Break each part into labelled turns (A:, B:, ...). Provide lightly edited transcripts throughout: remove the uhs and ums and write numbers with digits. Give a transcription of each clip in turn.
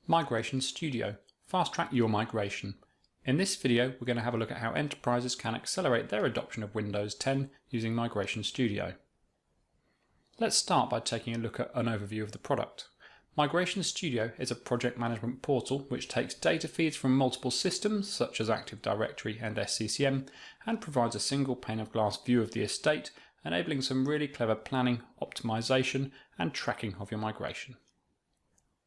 A: Migration Studio. Fast track your migration. In this video, we're going to have a look at how enterprises can accelerate their adoption of Windows 10 using Migration Studio. Let's start by taking a look at an overview of the product. Migration Studio is a project management portal which takes data feeds from multiple systems such as Active Directory and SCCM and provides a single pane of glass view of the estate, enabling some really clever planning, optimization and tracking of your migration.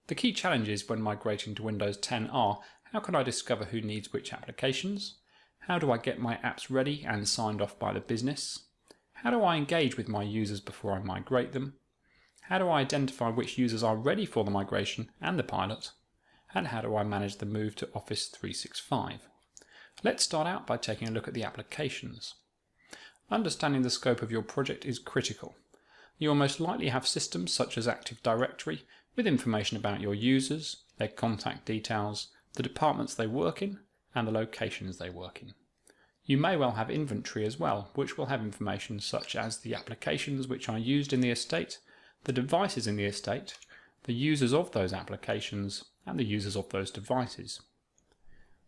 A: The key challenges when migrating to Windows 10 are: how can I discover who needs which applications? How do I get my apps ready and signed off by the business? How do I engage with my users before I migrate them? How do I identify which users are ready for the migration and the pilot? And how do I manage the move to Office 365? Let's start out by taking a look at the applications. Understanding the scope of your project is critical. You will most likely have systems such as Active Directory with information about your users, their contact details, the departments they work in, and the locations they work in. You may well have inventory as well, which will have information such as the applications which are used in the estate, the devices in the estate, the users of those applications, and the users of those devices.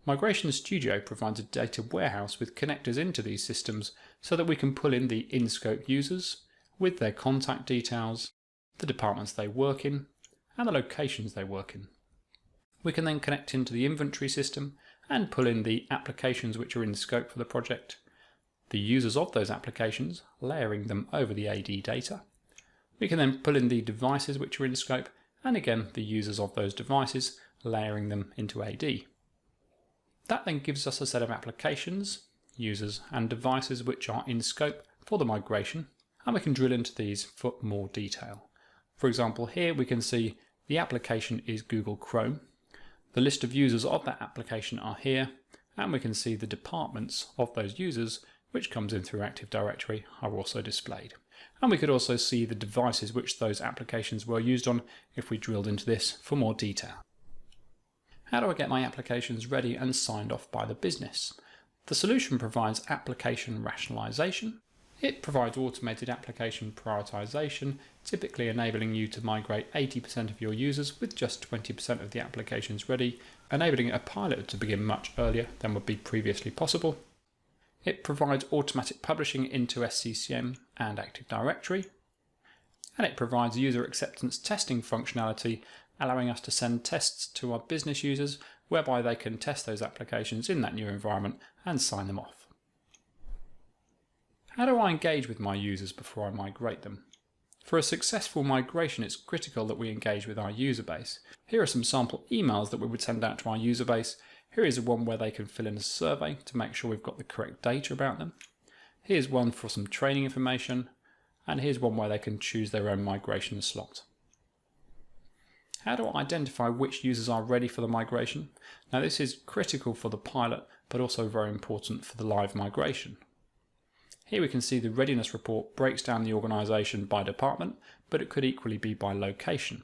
A: Migration Studio provides a data warehouse with connectors into these systems so that we can pull in the in-scope users with their contact details, the departments they work in, and the locations they work in. We can then connect into the inventory system and pull in the applications which are in scope for the project, the users of those applications, layering them over the AD data. We can then pull in the devices which are in scope, and again the users of those devices, layering them into AD. That then gives us a set of applications, users and devices which are in scope for the migration, and we can drill into these for more detail. For example, here we can see the application is Google Chrome. The list of users of that application are here, and we can see the departments of those users, which comes in through Active Directory, are also displayed. And we could also see the devices which those applications were used on if we drilled into this for more detail. How do I get my applications ready and signed off by the business? The solution provides application rationalization. It provides automated application prioritization, typically enabling you to migrate 80% of your users with just 20% of the applications ready, enabling a pilot to begin much earlier than would be previously possible. It provides automatic publishing into SCCM and Active Directory, and it provides user acceptance testing functionality, allowing us to send tests to our business users whereby they can test those applications in that new environment and sign them off. How do I engage with my users before I migrate them? For a successful migration, it's critical that we engage with our user base. Here are some sample emails that we would send out to our user base. Here is one where they can fill in a survey to make sure we've got the correct data about them. Here's one for some training information, and here's one where they can choose their own migration slot. How do I identify which users are ready for the migration? Now this is critical for the pilot, but also very important for the live migration. Here we can see the readiness report breaks down the organisation by department, but it could equally be by location.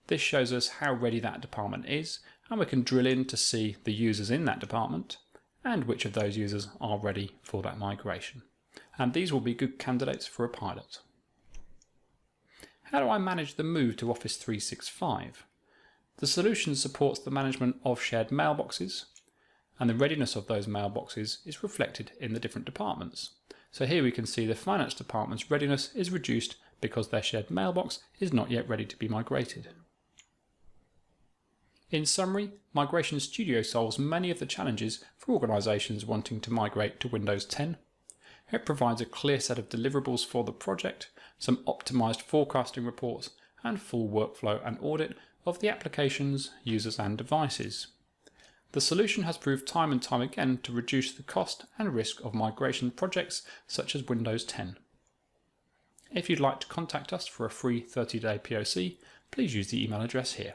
A: This shows us how ready that department is, and we can drill in to see the users in that department and which of those users are ready for that migration. And these will be good candidates for a pilot. How do I manage the move to Office 365? The solution supports the management of shared mailboxes, and the readiness of those mailboxes is reflected in the different departments. So here we can see the finance department's readiness is reduced because their shared mailbox is not yet ready to be migrated. In summary, Migration Studio solves many of the challenges for organisations wanting to migrate to Windows 10. It provides a clear set of deliverables for the project, some optimised forecasting reports, and full workflow and audit of the applications, users and devices. The solution has proved time and time again to reduce the cost and risk of migration projects such as Windows 10. If you'd like to contact us for a free 30-day POC, please use the email address here.